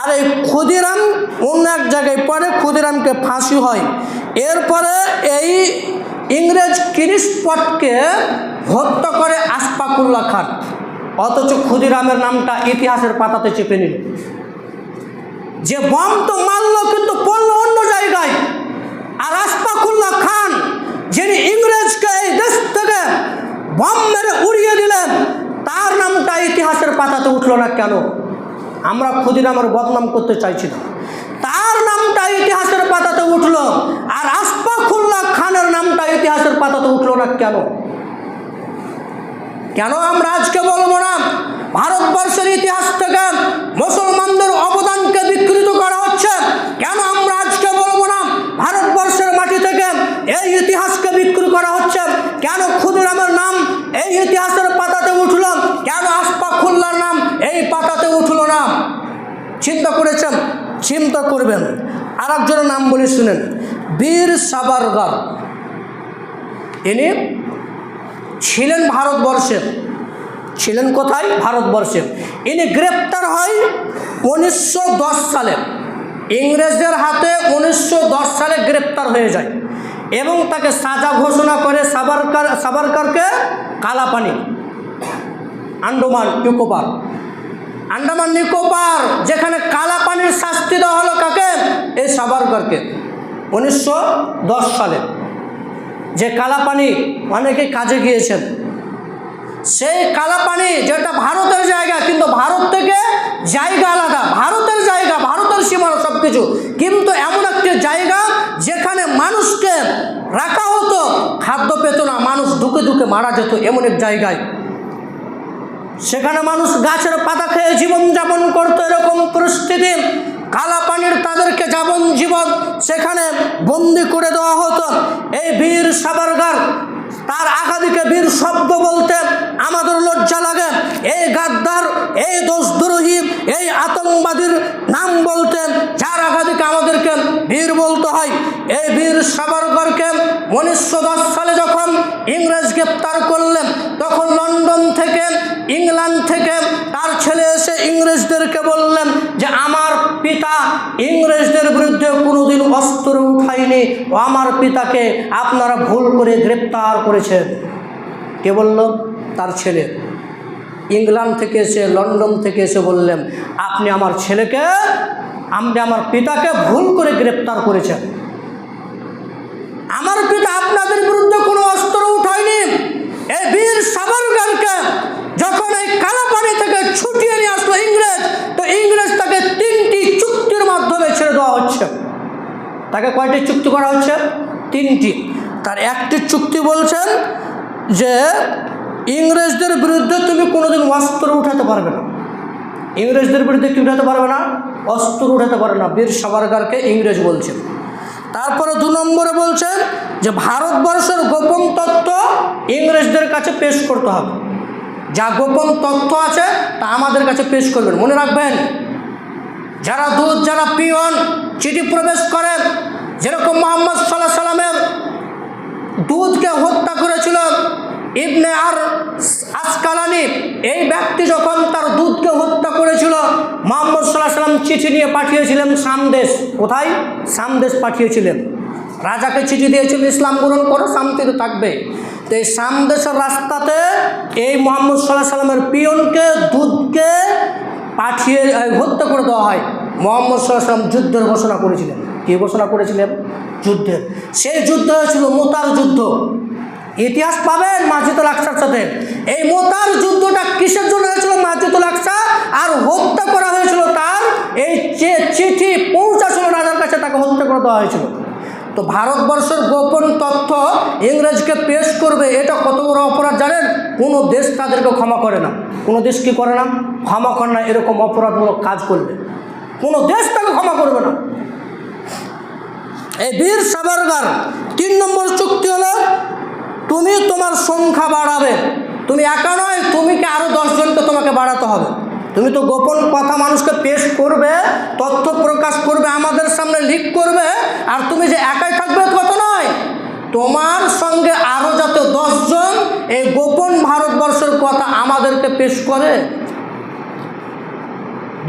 আর এই ক্ষুদিরাম অন্য এক জায়গায় পড়ে, ক্ষুদিরামকে ফাঁসি হয়। এরপরে এই ইংরেজ কিনিসপটকে হত্যা করে আশফাকুল্লাহ খান, অথচ ক্ষুদিরামের নামটা ইতিহাসের পাতাতে চেপে নিল। যে বম তো মারল কিন্তু পড়লো অন্য জায়গায়, আর আশফাকুল্লাহ খান যিনি ইংরেজকে এই দেশ থেকে বম মেরে উড়িয়ে দিলেন, তার নামটা ইতিহাসের পাতাতে উঠলো না কেন? আমরা ক্ষুদিরামের বদনাম করতে চাইছি না, তার নামটা ইতিহাসের পাতাতে উঠলো, আর আশফাকুল্লাহ খানের নামটা ইতিহাসের পাতাতে উঠলো না কেন? কেন আমরা আজকে বলবো না ভারতবর্ষের ইতিহাস থেকে মুসলমানদের অবদানকে বিকৃত করা হচ্ছে? কেন আমরা আজকে বলবো না ভারতবর্ষের মাটি থেকে এই ইতিহাসকে বিকৃত করা হচ্ছে? কেন ক্ষুদিরামের নাম এই ইতিহাসের পাতাতে উঠল, কেন আশফাকুল্লাহর নাম এই পাতাতে উঠল না? চিন্তা করেছেন? চিন্তা করবেন। আর একজনের নাম বলে শুনেন, বীর সাভারকর। ইনি ছিলেন ভারতবর্ষে, ছিলেন কোথায়? ভারতবর্ষে। ইনি গ্রেপ্তার হয় 1910 সালে, ইংরেজদের হাতে 1910 সালে গ্রেপ্তার হয়ে যায় এবং তাকে সাজা ঘোষণা করে সাভারকরকে কালাপানি, আন্দামান নিকোবর, আন্দামান নিকোবর, যেখানে কালাপানির শাস্তি দেওয়া হলো কাকে? এই সাভারকরকে 1910 সালে। যে কালাপানি, অনেকে কাজে গিয়েছেন, সেই কালাপানি যেটা ভারতের জায়গা, কিন্তু ভারত থেকে জায়গা আলাদা, ভারতের জায়গা, ভারতের সীমানা সব কিছু, কিন্তু এমন একটি জায়গা যেখানে মানুষকে রাখা হতো, খাদ্য পেত না, মানুষ ঢুকে ঢুকে মারা যেত, এমন এক জায়গায়। সেখানে মানুষ গাছের পাতা খেয়ে জীবনযাপন করতো, এরকম পরিস্থিতি। কালাপানির তাদেরকে জীবন সেখানে বন্দি করে দেওয়া হতো। এই বীর সাভারকর, তার আঘাতিকে বীর শব্দ বলতে আমাদের লজ্জা লাগে। এই গাদ্দার, এই দেশদ্রোহী, এই আতঙ্কবাদীর নাম বলতে যার আঘাতিকে আমাদেরকে বীর বলতে হয়। এই বীর সাভারকরকে 1910 সালে যখন ইংরেজ গ্রেপ্তার করলেন, তখন লন্ডন থেকে, ইংল্যান্ড থেকে তার ছেলে এসে ইংরেজদেরকে বললেন যে আমার পিতা ইংরেজদের বিরুদ্ধে কোনোদিন অস্ত্র উঠায়নি, ও আমার পিতাকে আপনারা ভুল করে গ্রেপ্তার করেছেন। কে বলল? তার ছেলে। ইংল্যান্ড থেকে এসে, লন্ডন থেকে এসে বললেন আপনি আমার ছেলেকে, আপনি আমার পিতাকে ভুল করে গ্রেপ্তার করেছেন। আমার পিতা আপনাদের বিরুদ্ধে কোনো অস্ত্র উঠায়নি। এই বীর সাভারকরকে যখন এই কালাপানি থেকে ছুটিয়ে নিয়ে আসলো ইংরেজ, তো ইংরেজ তাকে 3টি চুক্তির মাধ্যমে ছেড়ে দেওয়া হচ্ছে। তাকে কয়টি চুক্তি করা হচ্ছে? 3টি। তার একটি চুক্তি বলছেন যে ইংরেজদের বিরুদ্ধে তুমি কোনোদিন অস্ত্র উঠাতে পারবে না। ইংরেজদের বিরুদ্ধে কি উঠাতে পারবে না? অস্ত্র উঠাতে পারবে না, বীর সাভারকরকে ইংরেজ বলছেন। তারপরে 2 নম্বরে বলছেন যে ভারতবর্ষের গোপন তথ্য ইংরেজদের কাছে পেশ করতে হবে। যা গোপন তথ্য আছে তা আমাদের কাছে পেশ করবেন। মনে রাখবেন, যারা দূত, যারা পিয়ন চিঠি প্রবেশ করেন, যেরকম মুহাম্মদ সাল্লাল্লাহু আলাইহি সাল্লামের দূতকে হত্যা করেছিল ইবনে আসকালানি, এই ব্যক্তি যখন তার দূতকে হত্যা করেছিল, মুহাম্মদ সাল্লাল্লাহু আলাইহি সাল্লাম চিঠি নিয়ে পাঠিয়েছিলেন সামদেশ। কোথায়? সামদেশ পাঠিয়েছিলেন। রাজাকে চিঠি দিয়েছিলেন, ইসলাম গ্রহণ করো, শান্তিতে থাকবে। তো এই সামদেশের রাস্তাতে এই মুহাম্মদ সাল্লাল্লাহু আলাইহি সাল্লামের পিয়নকে, দূতকে পাঠিয়ে হত্যা করে দেওয়া হয়। মুহাম্মদ সাল্লাল্লাহু আলাইহি সাল্লাম যুদ্ধের ঘোষণা করেছিলেন। কী ঘোষণা করেছিলেন? যুদ্ধের। সেই যুদ্ধ হয়েছিল মুতার যুদ্ধ। ইতিহাস পাবেন মাসজিদুল আকসার সাথে। এই মুতার যুদ্ধটা কিসের জন্য হয়েছিল? মাসজিদুল আকসা আর হত্যা করা হয়েছিল তার এই যে চিঠি পৌঁছাছিল রাজার কাছে, তাকে হত্যা করে দেওয়া হয়েছিল। তো ভারতবর্ষের গোপন তথ্য ইংরেজকে পেশ করবে, এটা কত বড় অপরাধ জানেন? কোনো দেশ তাদেরকে ক্ষমা করে না। কোনো দেশ কী করে না? ক্ষমা করে না। এরকম অপরাধমূলক কাজ করবে কোনো দেশ তাকে ক্ষমা করবে না। এই বীর সাভারকর 3 নম্বর চুক্তি হলো তুমি তোমার সংখ্যা বাড়াবে। তুমি একা নয়, তুমি কি আরও 10 জনকে তোমাকে বাড়াতে হবে। তুমি তো গোপন কথা মানুষকে পেশ করবে, তথ্য প্রকাশ করবে, আমাদের সামনে লিক করবে, আর তুমি যে একাই থাকবে কত নয়, তোমার সঙ্গে আরও যাতে 10 জন এই গোপন ভারতবর্ষের কথা আমাদেরকে পেশ করে,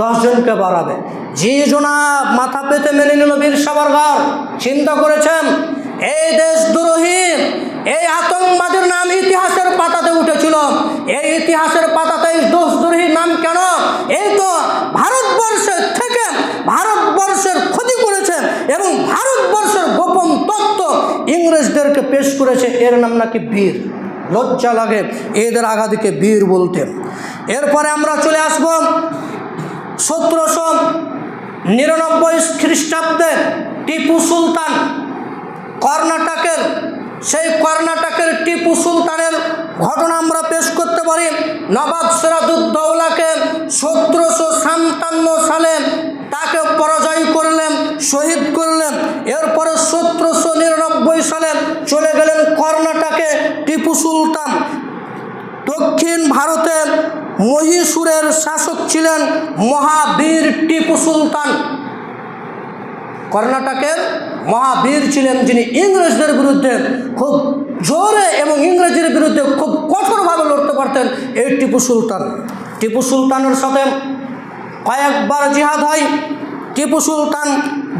10 জনকে বাড়াবে। যে জনাব মাথা পেতে মেনে নিল বীর সাভারকর, চিন্তা করেছেন এই দেশদ্রোহী, এই আতঙ্কবাদীর নাম ইতিহাসের পাতাতে উঠেছিল। এই ইতিহাসের পাতাতে এই দেশদ্রোহীর নাম কেন? এই তো ভারতবর্ষের থেকে ভারতবর্ষের ক্ষতি করেছে এবং ভারতবর্ষের গোপন তথ্য ইংরেজদেরকে পেশ করেছে। এর নাম নাকি বীর। লজ্জা লাগে এদের আগাদিকে বীর বলতে। এরপরে আমরা চলে আসব 1799 খ্রিস্টাব্দে টিপু সুলতান কর্ণাটকের, সেই কর্ণাটকের টিপু সুলতানের ঘটনা আমরা পেশ করতে পারি। নবাব সিরাজউদ্দৌলাকে 1757 সালে তাকে পরাজয় করলেন, শহীদ করলেন। এরপরে 1799 সালে চলে গেলেন কর্ণাটকে টিপু সুলতান। দক্ষিণ ভারতের মহীশূরের শাসক ছিলেন মহাবীর টিপু সুলতান। কর্ণাটকের মহাবীর ছিলেন, যিনি ইংরেজদের বিরুদ্ধে খুব জোরে এবং ইংরেজদের বিরুদ্ধে খুব কঠোরভাবে লড়তে পারতেন এই টিপু সুলতান। টিপু সুলতানের সাথে কয়েকবার জিহাদ হয়, টিপু সুলতান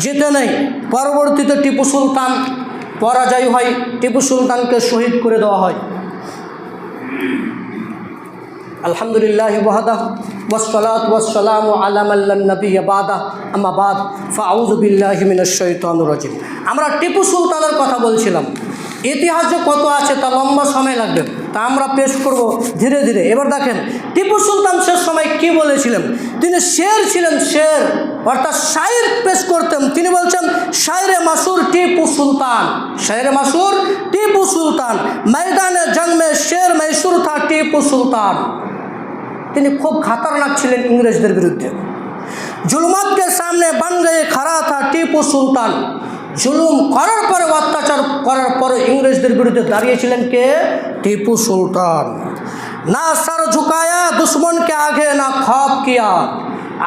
জিতে নেই। পরবর্তীতে টিপু সুলতান পরাজয় হয়, টিপু সুলতানকে শহীদ করে দেওয়া হয়। আলহামদুলিল্লাহি ওয়াহদাহ ওয়াসসালাতু ওয়াসসালামু আলা মান লা নাবিয়্যা বা'দাহ আম্মা বা'দ ফাআউযু বিল্লাহি মিনাশ শাইতানির রাজিম। আমরা টিপু সুলতানের কথা বলছিলাম। ইতিহাসে কত আছে তা লম্বা সময় লাগবে, তা আমরা পেশ করব ধীরে ধীরে। এবার দেখেন টিপু সুলতান শেষ সময় কি বলেছিলেন। তিনি শের ছিলেন, শের অর্থাৎ শায়ের পেশ করতেন। তিনি বলছেন শায়রে মাসুর টিপু সুলতান, শায়রে মাসুর টিপু সুলতান, ময়দানে জং মে শের মশহুর থা টিপু সুলতান। তিনি খুব খাতারনাক ছিলেন ইংরেজদের বিরুদ্ধে। জুলুমাত কে সামনে বন গয়ে খড়া থা টিপু সুলতান। জুলুম করার পরে, অত্যাচার করার পরে ইংরেজদের বিরুদ্ধে দাঁড়িয়েছিলেন কে? টিপু সুলতান। না সর ঝুকায়া দুশ্মনকে আগে, না খौफ কিয়া।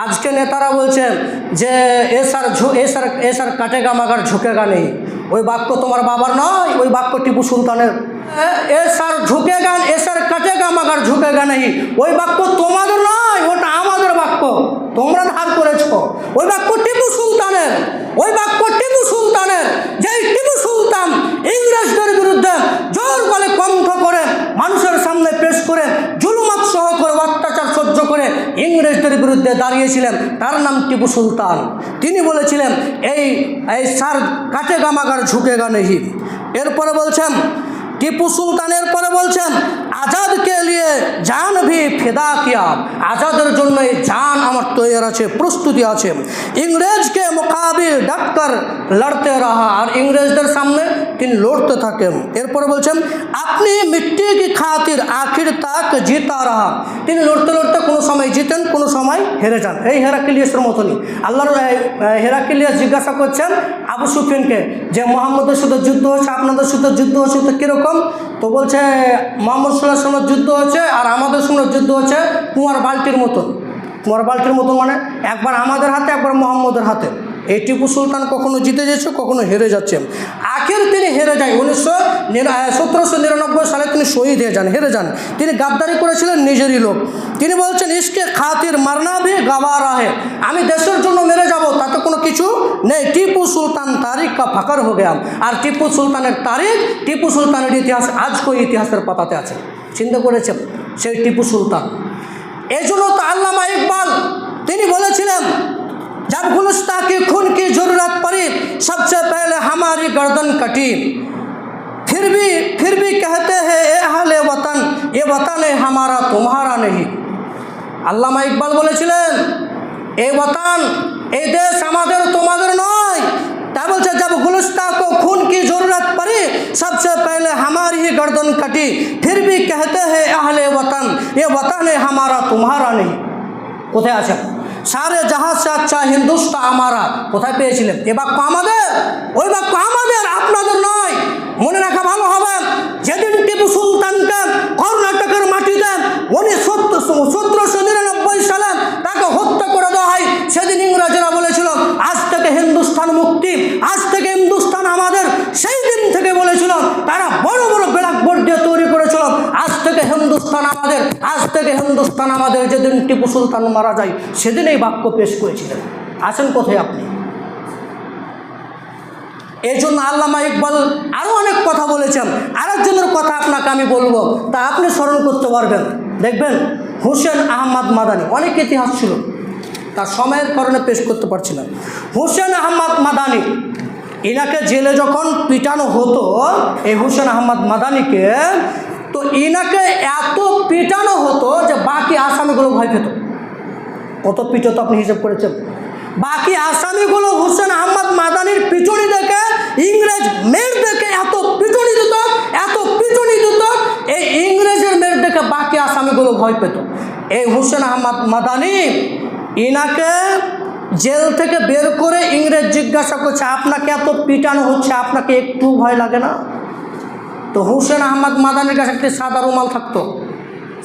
আজকে নেতারা বলছেন যে এসার কাটেগা মাগার ঝুঁকেগা নেই। ওই বাক্য তোমার বাবার নয়, ওই বাক্য টিপু সুলতানের। এসার ঝুঁকেগা, এসার কাটেগা মাগার ঝুঁকেগা নেই, ওই বাক্য তোমাদের নয়, ওটা আমাদের বাক্য, তোমরা ধার করেছ। ওই বাক্য টিপু সুলতানের, ওই বাক্য টিপু সুলতানের। যেই টিপু সুলতান ইংরেজদের বিরুদ্ধে জোর বলে কণ্ঠ করে মানুষের সামনে পেশ করে জুলুমাত সহ করে অত্যাচার সহ্য করে ইংরেজদের বিরুদ্ধে দাঁড়িয়েছিলেন, তার নাম টিপু সুলতান। তিনি বলেছিলেন এই সার কাটেগা মাগার ঝুঁকেগা নেই। এরপরে বলছেন টিপু সুলতানের পরে বলছেন আজাদ কে লিয়ে জান ভি ফিদা কিয়া, আজাদের জন্য এই জান আমার তৈরি আছে, প্রস্তুতি আছে। ইংরেজকে মোকাবিল ডাক্তার লড়তে রাহা, আর ইংরেজদের সামনে তিনি লড়তে থাকেন। এরপরে বলছেন আপনি মিট্টি কি খাতির আখির তাক জিতা রাহা, তিনি লড়তে লড়তে কোনো সময় জিতেন, কোনো সময় হেরে যান। এই হেরাক্লিয়াসের মতনই আল্লাহর হেরাক্লিয়াস জিজ্ঞাসা করছেন আবু সুফিয়ানকে যে মোহাম্মদের সাথে যুদ্ধ হচ্ছে, আপনাদের সাথে যুদ্ধ হচ্ছে, তো কীরকম? তো বলছে মোহাম্মদ সাল্লাল্লাহু আলাইহি ওয়াসাল্লামের যুদ্ধ হচ্ছে আর আমাদের সঙ্গে যুদ্ধ হচ্ছে কুমার বালতির মতন। কুমার বালতির মতন মানে একবার আমাদের হাতে, একবার মোহাম্মদের হাতে। এই টিপু সুলতান কখনো জিতে যাচ্ছে, কখনো হেরে যাচ্ছে। আখের তিনি হেরে যায়। 1799 সালে তিনি শহীদ হয়ে যান, হেরে যান। তিনি গাদ্দারি করেছিলেন নিজেরই লোক। তিনি বলছেন ইসকে খাতির মারনা ভি গাওয়ারা হে, আমি দেশের জন্য মেরে যাব তাতে কোনো কিছু নেই। টিপু সুলতান তারিখ কা ফাকর হয়ে গেল। আর টিপু সুলতানের তারিখ, টিপু সুলতানের ইতিহাস আজকে ইতিহাসের পাতাতে আছে। চিন্তা করেছেন সেই টিপু সুলতান। এই জন্য তো আল্লামা ইকবাল তিনি বলেছিলেন जब गुलिस्तां की खून की जरूरत पड़ी सबसे पहले हमारी गर्दन कटी, फिर भी कहते हैं ए अहले वतन ये वतन है हमारा तुम्हारा नहीं। আল্লামা ইকবাল বলেছিলেন এই ওয়াতান, এই দেশ আমাদের তোমাদের নয়। তাই বলছে जब गुलिस्तां को खून की जरूरत पड़ी सबसे पहले हमारी ही गर्दन कटी, फिर भी कहते हैं अहले वतन ये वतन है हमारा तुम्हारा नहीं। কোথায় আছে? সারে জাহাজ সে আচ্ছা হিন্দুস্তান আমারা, কোথায় পেয়েছিলেন? এ বাক্য আমাদের, ওই বাক্য আমাদের, আপনাদের নয়। মনে রাখা ভালো হবে যেদিন টিপু সুলতানকে কর্ণাটকের মাটিতে 1799 সালে তাকে হত্যা করে দেওয়া হয়, সেদিন ইংরেজরা বলেছিল আজ থেকে হিন্দুস্তান মুক্তি, আজ থেকে হিন্দুস্তান আমাদের। সেই দিন থেকে বলেছিল, তারা বড় বড় ব্ল্যাকবোর্ড দিয়ে তৈরি করেছিল আজ থেকে হিন্দুস্তান আমাদের, আজ থেকে হিন্দুস্তান আমাদের। যেদিন টিপু সুলতান মারা যায় সেদিন এই বাক্য পেশ করেছিলেন। আছেন কোথায় আপনি? এই জন্য আল্লামা ইকবাল আরও অনেক কথা বলেছেন। আরেকজনের কথা আপনাকে আমি বলবো, তা আপনি স্মরণ করতে পারবেন। দেখবেন হুসেন আহমদ মাদানি, অনেক ইতিহাস ছিল, তার সময়ের কারণে পেশ করতে পারছি না। হুসেন আহমদ মাদানি, ইনাকে জেলে যখন পিটানো হতো, এই হুসেন আহমদ মাদানিকে, তো ইনাকে এত পিটানো হতো যে বাকি আসামিগুলো ভয় পেত। কত পিটো তো আপনি হিসাব করেছেন। বাকি আসামিগুলো হুসেন আহমদ মাদানির পিটুনি দেখে, ইংরেজ মেয়ের দেখে এত পিটুনি দিত, এত পিটুনি দিত, এই ইংরেজের মেয়ের দেখে বাকি আসামিগুলো ভয় পেত। এই হুসেন আহমদ মাদানি, ইনাকে জেল থেকে বের করে ইংরেজ জিজ্ঞাসা করছে আপনাকে এত পিটানো হচ্ছে, আপনাকে একটু ভয় লাগে না? তো হুসেন আহমদ মাদানির কাছে একটি সাদা রুমাল থাকতো,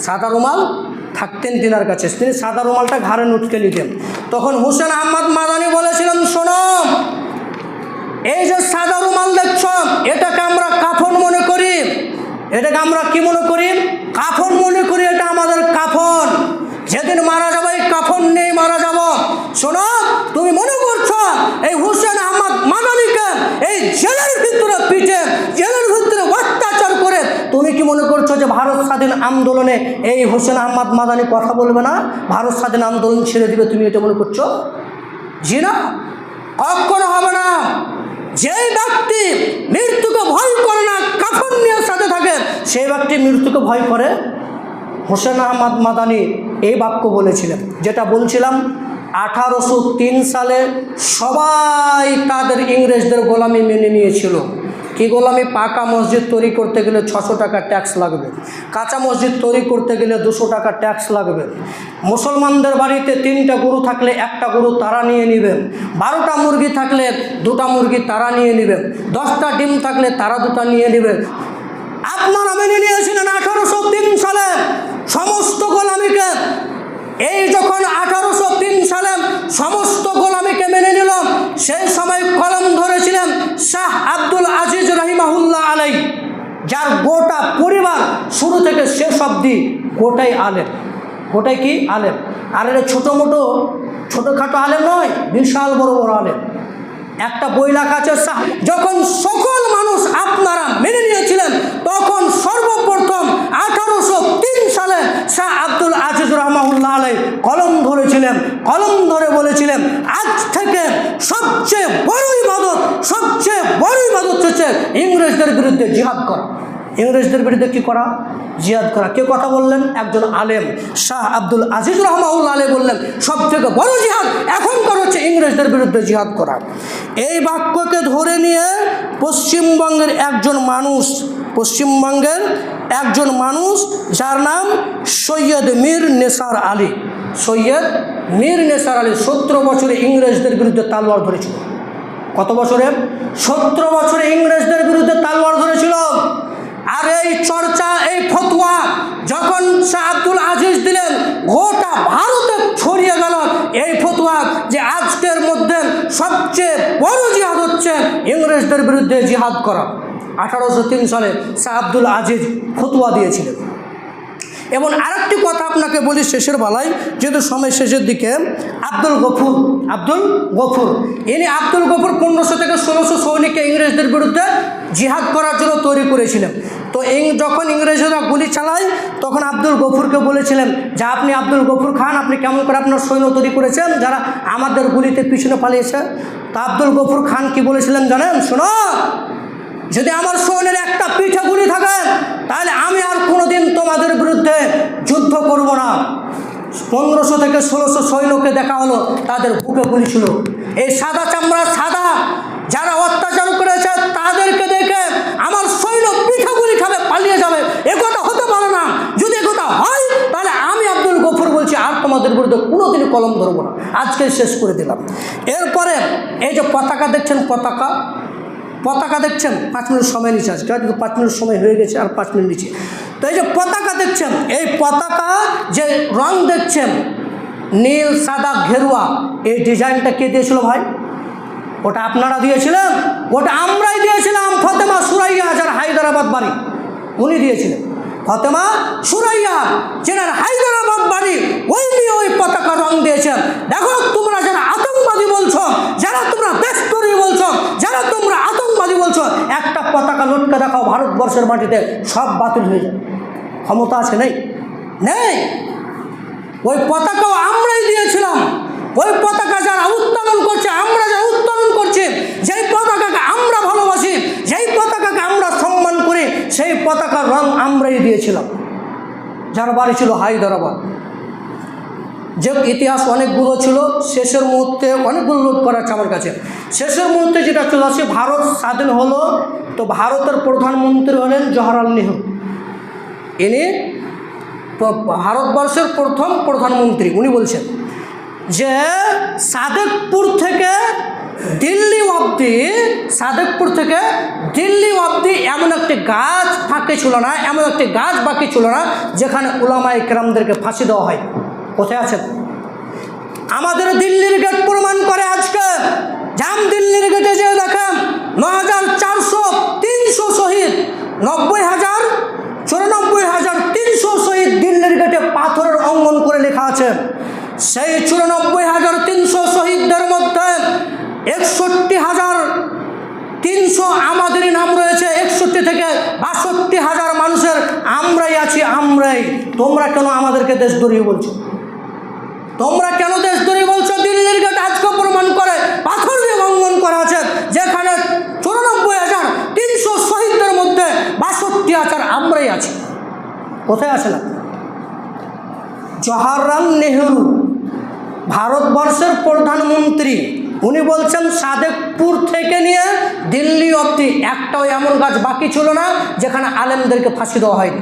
সাদা রুমাল থাকতেন তিনার কাছে, তিনি সাদা রুমালটা ঘাড়ে নুটকে নিতেন। তখন হুসেন আহমদ মাদানি বলেছিলেন শোনো, এই যে সাদা রুমাল দেখছ এটাকে আমরা কাফন মনে করি, এটাকে আমরা কি মনে করি? কাফন মনে করি, এটা আমাদের কাফন। যেদিন মারা যাবো এই কাফন নেই মারা যাব। শোনো, তুমি মনে করছো এই হুসেন আহমদ মাদানিকে এই জেলের ভিতরে পিটে, জেলের ভিতরে অত্যাচার করে তুমি কি মনে করছো যে ভারত স্বাধীন আন্দোলনে এই হুসেন আহমদ মাদানি কথা বলবে না, ভারত স্বাধীন আন্দোলন ছেড়ে দিবে? তুমি এটা মনে করছো? জি না, কখনো হবে না। যেই ব্যক্তি মৃত্যুকে ভয় করে না, কাফন নিয়ে সাথে থাকে, সেই ব্যক্তি মৃত্যুকে ভয় করে। হুসেন আহমদ মাদানি এই বাক্য বলেছিলেন, যেটা বলছিলাম 1803 সালে সবাই তাদের ইংরেজদের গোলামি মেনে নিয়েছিল। কি গোলামি? পাকা মসজিদ তৈরি করতে গেলে 600 টাকা ট্যাক্স লাগবে, কাঁচা মসজিদ তৈরি করতে গেলে 200 টাকা ট্যাক্স লাগবে। মুসলমানদের বাড়িতে 3টা গরু থাকলে 1টা গরু তারা নিয়ে নেবেন, 12টা মুরগি থাকলে 2টা মুরগি তারা নিয়ে নেবেন, 10টা ডিম থাকলে তারা 2টা নিয়ে নেবেন। আপনারা মেনে নিয়েছিলেন 1803 সালে সমস্ত গোলামিকে। এই যখন 1803 সালে সমস্ত গোলামিকে মেনে নিল, সেই সময় কলম ধরেছিলেন শাহ আব্দুল আজিজ রহিমাহুল্লাহ আলাই, যার গোটা পরিবার শুরু থেকে শেষ অবধি গোটাই আলেম। গোটাই কি? আলেম। আর এটা ছোটোখাটো আলেম নয়, বিশাল বড় বড় আলেম। একটা বই লেখা আছে, যখন সকল মানুষ আপনারা মেনে নিয়েছিলেন তখন সর্বপ্রথম 1803 সালে শাহ আব্দুল আজিজ রহমাহুল্লাহ আলাই কলম ধরেছিলেন। কলম ধরে বলেছিলেন দিয়েছিলেন আজ থেকে সবচেয়ে বড় ইবাদত হচ্ছে ইংরেজদের বিরুদ্ধে জিহাদ করা। ইংরেজদের বিরুদ্ধে কী করা? জিহাদ করা। কে কথা বললেন? একজন আলেম শাহ আব্দুল আজিজ রহমাউল্লাহ আলাইহি বললেন সবথেকে বড় জিহাদ এখনকার হচ্ছে ইংরেজদের বিরুদ্ধে জিহাদ করা। এই বাক্যকে ধরে নিয়ে পশ্চিমবঙ্গের একজন মানুষ যার নাম সৈয়দ মীর নেসার আলী, 17 বছরে ইংরেজদের বিরুদ্ধে তালোয়ার ধরেছিল। কত বছরে? 17 বছরে ইংরেজদের বিরুদ্ধে তালোয়ার ধরেছিল। আর এই চর্চা, এই ফতোয়া যখন শাহ আব্দুল আজিজ দিলেন, গোটা ভারতে ছড়িয়ে গেল এই ফতোয়া যে আজকের মধ্যে সবচেয়ে বড় জিহাদ হচ্ছে ইংরেজদের বিরুদ্ধে জিহাদ করা। 1803 সালে শাহ আব্দুল আজিজ ফতোয়া দিয়েছিলেন। এবং আরেকটি কথা আপনাকে বলি শেষের বেলায়, যেহেতু সময় শেষের দিকে, আব্দুল গফুর ইনি 1500 থেকে 1600 সৈনিককে ইংরেজদের বিরুদ্ধে জিহাদ করার জন্য তৈরি করেছিলেন। তো যখন ইংরেজরা গুলি চালায় তখন আব্দুল গফুরকে বলেছিলেন যে আপনি আব্দুল গফুর খান, আপনি কেমন করে আপনার সৈন্য তৈরি করেছেন যারা আমাদের গুলিতে পিছনে পালিয়েছে? তো আব্দুল গফুর খান কি বলেছিলেন জানেন? শোনো, যদি আমার সৈন্যের একটা পিঠে গুলি থাকে তাহলে আমি আর কোনোদিন তোমাদের বিরুদ্ধে যুদ্ধ করব না। 1500 থেকে 1600 সৈন্যকে দেখা হলো তাদের বুকে গুলি ছিল। এই সাদা যারা অত্যাচার করেছে তাদেরকে দেখে আমার সৈন্য পিঠে গুলি খাবে, পালিয়ে যাবে, একথা হতে পারে না। যদি একথা হয় তাহলে আমি আব্দুল গফুর বলছি আর তোমাদের বিরুদ্ধে কোনোদিন কলম ধরবো না, আজকে শেষ করে দিলাম। এরপরে এই যে পতাকা দেখছেন, পতাকা দেখছেন, 5 মিনিট সময় নিচ্ছে আজকে, কিন্তু 5 মিনিট সময় হয়ে গেছে, আর 5 মিনিট নিচ্ছে। তো এই যে পতাকা দেখছেন, এই পতাকা যে রং দেখছেন নীল, সাদা, ঘেরুয়া, এই ডিজাইনটা কে দিয়েছিল ভাই? ওটা আপনারা দিয়েছিলেন? ওটা আমরাই দিয়েছিলাম। ফতেমা সুরাইয়া, যার হায়দ্রাবাদ বাড়ি, উনি দিয়েছিলেন। ফতেমা সুরাইয়া, যেনার হায়দ্রাবাদ বাড়ি, ওই পতাকা রং দিয়েছেন। দেখো তোমরা যারা আতঙ্কবাদী বলছো, যারা তোমরা দেশপ্রেমী বলছো, যারা তোমরা আতঙ্কবাদী বলছো, একটা পতাকা লটকে দেখাও ভারতবর্ষের মাটিতে, সব বাতিল হয়ে যাবে। ক্ষমতা আছে? নেই। ওই পতাকাও আমরাই দিয়েছিলাম। ওই পতাকা যারা উত্তোলন করছে, আমরা যারা উত্তোলন করছি, যেই পতাকাকে আমরা ভালোবাসি, যেই পতাকাকে আমরা সম্মান করি, সেই পতাকার রং আমরাই দিয়েছিলাম। যার বাড়ি ছিল হায়দ্রাবাদ। যে ইতিহাস অনেকগুলো ছিল, শেষের মুহূর্তে অনেকগুলো লোড করা আছে আমার কাছে। শেষের মুহূর্তে যেটা চলে আসে, ভারত স্বাধীন হলো, তো ভারতের প্রধানমন্ত্রী হলেন জওহরলাল নেহরু। ইনি ভারতবর্ষের প্রথম প্রধানমন্ত্রী। উনি বলছেন যে সাদেকপুর থেকে দিল্লি অবধি এমন একটি গাছ ফাঁকি ছিল না, এমন একটি গাছ বাকি ছিল না যেখানে উলামায়ে কেরামদেরকে ফাঁসি দেওয়া হয়। কোথায় আছেন? আমাদের দিল্লির গেট প্রমাণ করে। আজকে জাম দিল্লির গেটে যে দেখেন 9400 শহীদ, 94,300 শহীদ দিল্লির গেটে পাথরের অঙ্কন করে লেখা আছে। সেই 94,300 শহীদদের মধ্যে 61,300 আমাদেরই নাম রয়েছে। 61 থেকে 62,000 মানুষের আমরাই আছি। তোমরা কেন আমাদেরকে দেশদ্রোহী বলছো? দিল্লির গেট আজকে প্রমাণ করে, পাথর দিয়ে অঙ্কন করা আছে, যেখানে 94,300 শহীদদের মধ্যে 62,000 আমরাই আছি। কোথায় আছেন? জওহরলাল নেহরু, ভারতবর্ষের প্রধানমন্ত্রী, উনি বলছেন সাদেকপুর থেকে নিয়ে দিল্লি অবধি একটাও এমন গাছ বাকি ছিল না যেখানে আলেমদেরকে ফাঁসি দেওয়া হয়নি।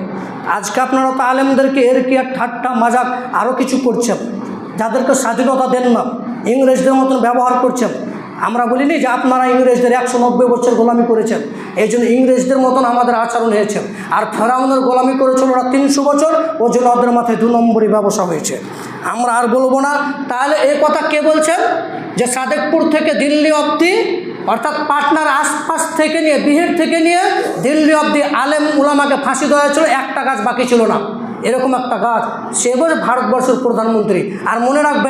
আজকে আপনারা তো আলেমদেরকে এর কি এক ঠাট্টা মাজাক আরও কিছু করছেন, যাদেরকে স্বাধীনতা দেন না, ইংরেজদের মতন ব্যবহার করছেন। আমরা বলিনি যে আপনারা ইংরেজদের 190 বছর গোলামি করেছেন, এই জন্য ইংরেজদের মতন আমাদের আচরণ হয়েছে। আর ফেরাউনের গোলামি করেছিল ওরা 300 বছর, ওর জন্য ওদের মাথায় 2 নম্বরই ব্যবসা হয়েছে। আমরা আর বলবো না। তাহলে এই কথা কে বলছেন যে সাদেকপুর থেকে দিল্লি অবধি, অর্থাৎ পাটনার আশপাশ থেকে নিয়ে, বিহার থেকে নিয়ে দিল্লি অবধি আলেম উলামাকে ফাঁসি দেওয়া হয়েছিল, একটা গাছ বাকি ছিল না। এরকম একটা গাছ, সে ভারতবর্ষের প্রধানমন্ত্রী। আর মনে রাখবেন